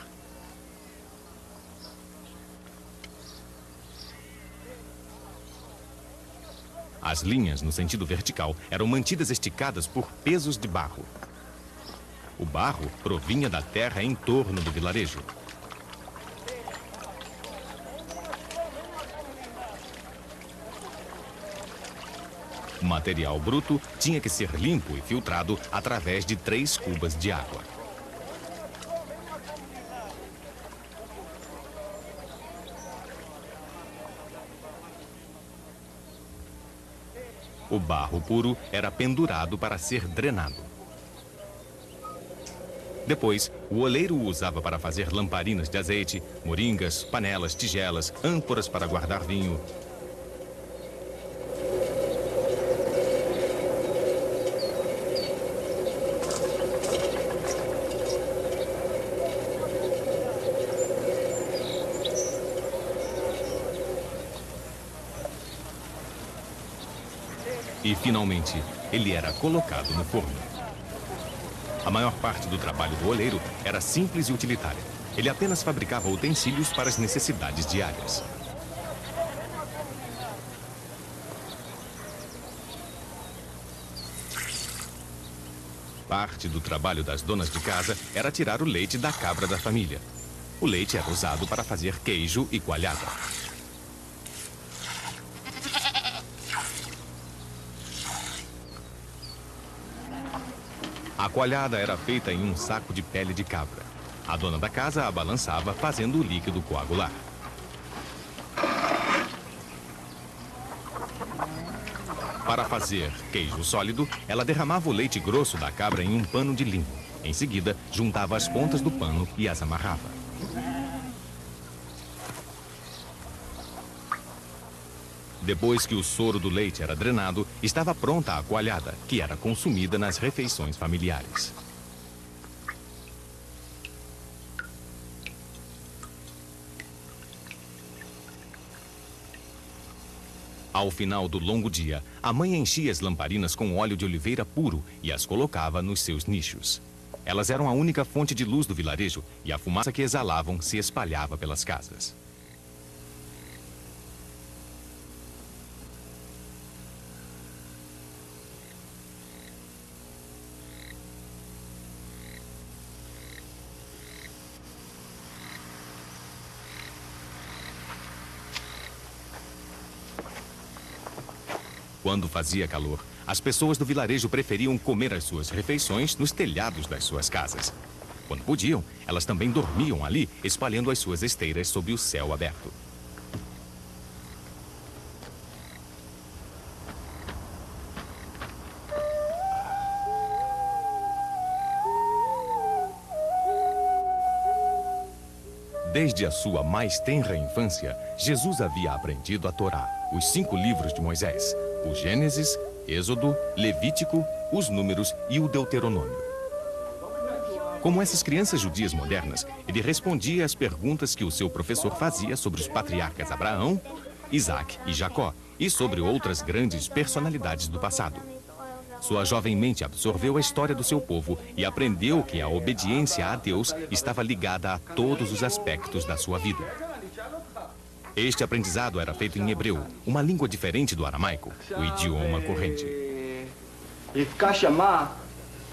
As linhas, no sentido vertical, eram mantidas esticadas por pesos de barro. O barro provinha da terra em torno do vilarejo. O material bruto tinha que ser limpo e filtrado através de 3 cubas de água. O barro puro era pendurado para ser drenado. Depois, o oleiro o usava para fazer lamparinas de azeite, moringas, panelas, tigelas, ânforas para guardar vinho. E, finalmente, ele era colocado no forno. A maior parte do trabalho do oleiro era simples e utilitária. Ele apenas fabricava utensílios para as necessidades diárias. Parte do trabalho das donas de casa era tirar o leite da cabra da família. O leite era usado para fazer queijo e coalhada. A coalhada era feita em um saco de pele de cabra. A dona da casa a balançava, fazendo o líquido coagular. Para fazer queijo sólido, ela derramava o leite grosso da cabra em um pano de linho. Em seguida, juntava as pontas do pano e as amarrava. Depois que o soro do leite era drenado, estava pronta a coalhada, que era consumida nas refeições familiares. Ao final do longo dia, a mãe enchia as lamparinas com óleo de oliveira puro e as colocava nos seus nichos. Elas eram a única fonte de luz do vilarejo e a fumaça que exalavam se espalhava pelas casas. Quando fazia calor, as pessoas do vilarejo preferiam comer as suas refeições nos telhados das suas casas. Quando podiam, elas também dormiam ali, espalhando as suas esteiras sob o céu aberto. Desde a sua mais tenra infância, Jesus havia aprendido a Torá, os 5 livros de Moisés, o Gênesis, Êxodo, Levítico, os Números e o Deuteronômio. Como essas crianças judias modernas, ele respondia às perguntas que o seu professor fazia sobre os patriarcas Abraão, Isaac e Jacó, e sobre outras grandes personalidades do passado. Sua jovem mente absorveu a história do seu povo e aprendeu que a obediência a Deus estava ligada a todos os aspectos da sua vida. Este aprendizado era feito em hebreu, uma língua diferente do aramaico, o idioma corrente. רבקה שמעה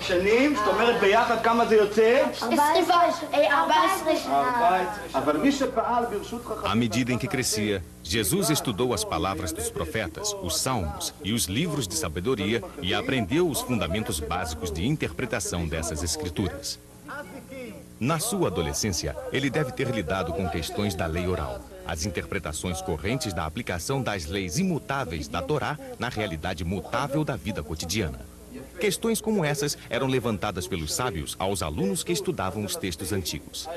שנים, זאת אומרת ביחד כמה זה יוצא? 14 שנה. אבל מי שפעל ברשות חכמים... À medida em que crescia, Jesus estudou as palavras dos profetas, os salmos e os livros de sabedoria e aprendeu os fundamentos básicos de interpretação dessas escrituras. Na sua adolescência, ele deve ter lidado com questões da lei oral, as interpretações correntes da aplicação das leis imutáveis da Torá na realidade mutável da vida cotidiana. Questões como essas eram levantadas pelos sábios aos alunos que estudavam os textos antigos.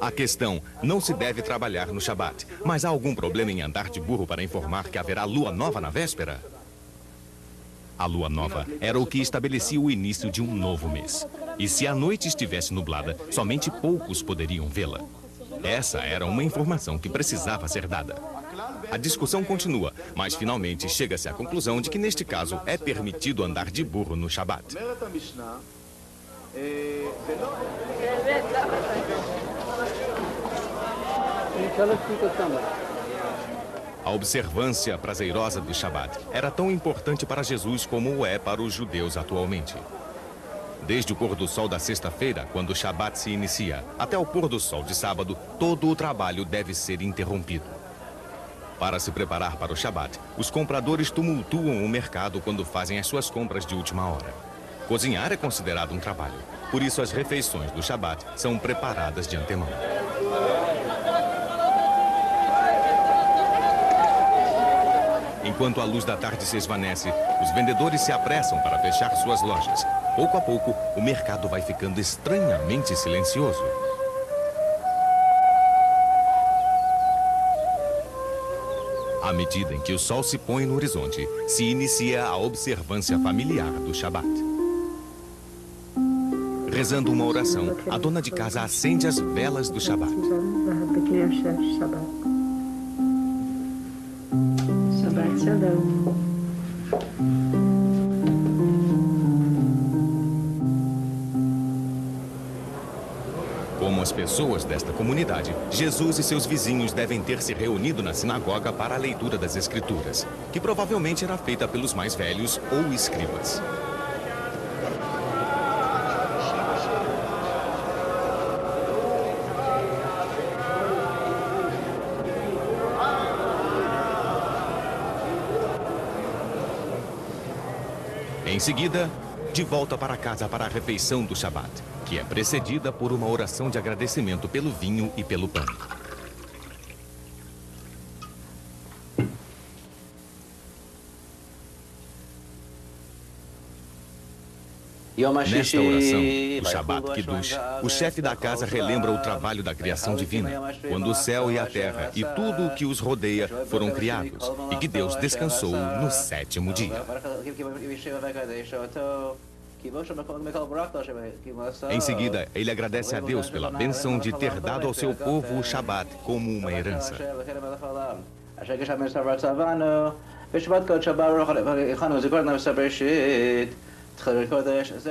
A questão: não se deve trabalhar no Shabat, mas há algum problema em andar de burro para informar que haverá lua nova na véspera? A lua nova era o que estabelecia o início de um novo mês. E se a noite estivesse nublada, somente poucos poderiam vê-la. Essa era uma informação que precisava ser dada. A discussão continua, mas finalmente chega-se à conclusão de que neste caso é permitido andar de burro no Shabat. A observância prazerosa do Shabat era tão importante para Jesus como o é para os judeus atualmente. Desde o pôr do sol da sexta-feira, quando o Shabat se inicia, até o pôr do sol de sábado, todo o trabalho deve ser interrompido. Para se preparar para o Shabat, os compradores tumultuam o mercado quando fazem as suas compras de última hora. Cozinhar é considerado um trabalho, por isso as refeições do Shabat são preparadas de antemão. Enquanto a luz da tarde se esvanece, os vendedores se apressam para fechar suas lojas. Pouco a pouco, o mercado vai ficando estranhamente silencioso. À medida em que o sol se põe no horizonte, se inicia a observância familiar do Shabat. Rezando uma oração, a dona de casa acende as velas do Shabat. Shabbat Shalom. Como as pessoas desta comunidade, Jesus e seus vizinhos devem ter se reunido na sinagoga para a leitura das Escrituras, que provavelmente era feita pelos mais velhos ou escribas. Em seguida, de volta para casa para a refeição do Shabat, que é precedida por uma oração de agradecimento pelo vinho e pelo pão. Nesta oração, o Shabat Kiddush, o chefe da casa relembra o trabalho da criação divina, quando o céu e a terra e tudo o que os rodeia foram criados, e que Deus descansou no sétimo dia. Em seguida, ele agradece a Deus pela bênção de ter dado ao seu povo o Shabat como uma herança.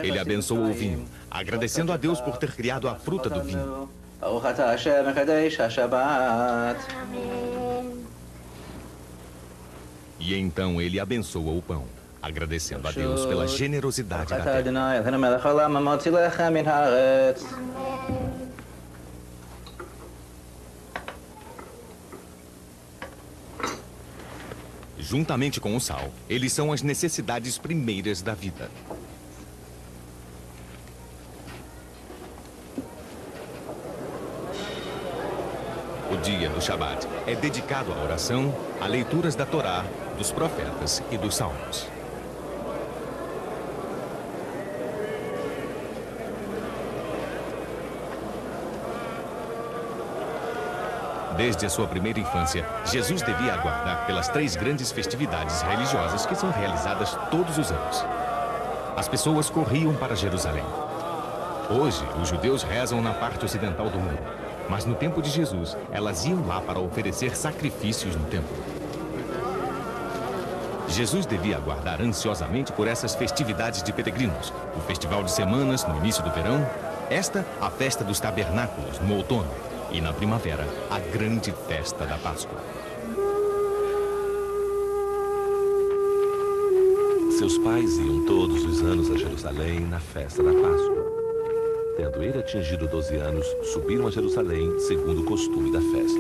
Ele abençoou o vinho, agradecendo a Deus por ter criado a fruta do vinho. E então ele abençoa o pão, agradecendo a Deus pela generosidade da terra. Juntamente com o sal, eles são as necessidades primeiras da vida. O dia do Shabat é dedicado à oração, a leituras da Torá, dos profetas e dos salmos. Desde a sua primeira infância, Jesus devia aguardar pelas 3 grandes festividades religiosas que são realizadas todos os anos. As pessoas corriam para Jerusalém. Hoje, os judeus rezam na parte ocidental do mundo, mas no tempo de Jesus, elas iam lá para oferecer sacrifícios no templo. Jesus devia aguardar ansiosamente por essas festividades de peregrinos, o Festival de Semanas no início do verão, esta, a Festa dos Tabernáculos no outono, e na primavera, a grande festa da Páscoa. Seus pais iam todos os anos a Jerusalém na festa da Páscoa. Tendo ele atingido 12 anos, subiram a Jerusalém segundo o costume da festa.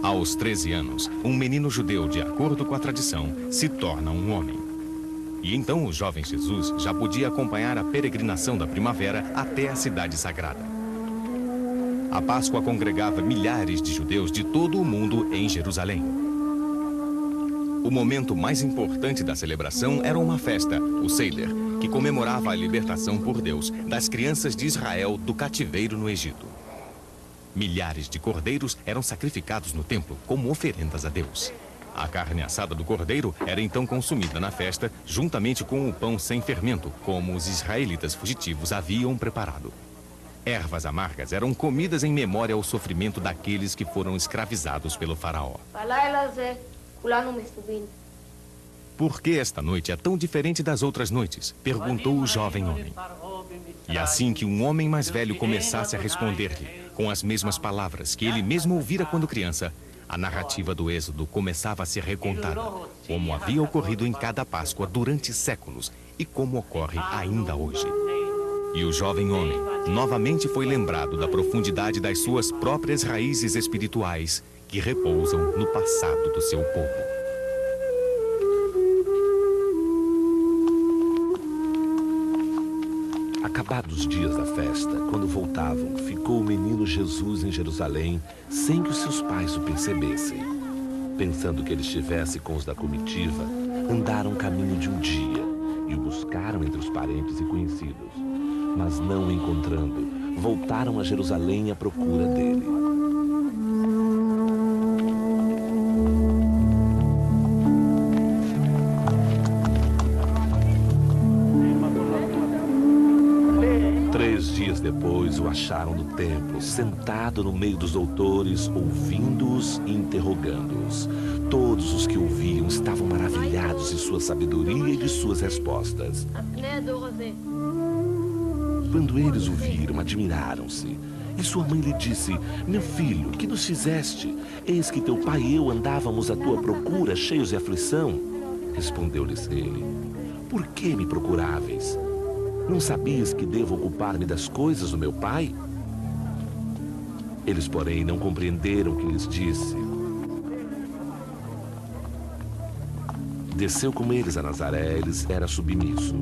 Aos 13 anos, um menino judeu, de acordo com a tradição, se torna um homem. E então o jovem Jesus já podia acompanhar a peregrinação da primavera até a cidade sagrada. A Páscoa congregava milhares de judeus de todo o mundo em Jerusalém. O momento mais importante da celebração era uma festa, o Seder, que comemorava a libertação por Deus das crianças de Israel do cativeiro no Egito. Milhares de cordeiros eram sacrificados no templo como oferendas a Deus. A carne assada do cordeiro era então consumida na festa, juntamente com o pão sem fermento, como os israelitas fugitivos haviam preparado. Ervas amargas eram comidas em memória ao sofrimento daqueles que foram escravizados pelo faraó. Por que esta noite é tão diferente das outras noites? Perguntou o jovem homem. E assim que um homem mais velho começasse a responder-lhe, com as mesmas palavras que ele mesmo ouvira quando criança, a narrativa do Êxodo começava a ser recontada, como havia ocorrido em cada Páscoa durante séculos e como ocorre ainda hoje. E o jovem homem novamente foi lembrado da profundidade das suas próprias raízes espirituais que repousam no passado do seu povo. Acabados os dias da festa, quando voltavam, ficou o menino Jesus em Jerusalém, sem que os seus pais o percebessem. Pensando que ele estivesse com os da comitiva, andaram o caminho de um dia e o buscaram entre os parentes e conhecidos. Mas não o encontrando, voltaram a Jerusalém à procura dele. Depois o acharam no templo, sentado no meio dos doutores, ouvindo-os e interrogando-os. Todos os que ouviam estavam maravilhados de sua sabedoria e de suas respostas. Quando eles o viram, admiraram-se. E sua mãe lhe disse: meu filho, que nos fizeste? Eis que teu pai e eu andávamos à tua procura, cheios de aflição. Respondeu-lhes ele: por que me procuráveis? Não sabias que devo ocupar-me das coisas do meu pai? Eles, porém, não compreenderam o que lhes disse. Desceu com eles a Nazaré, lhes era submisso.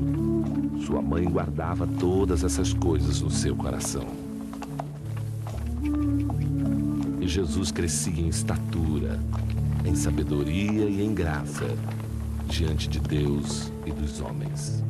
Sua mãe guardava todas essas coisas no seu coração. E Jesus crescia em estatura, em sabedoria e em graça, diante de Deus e dos homens.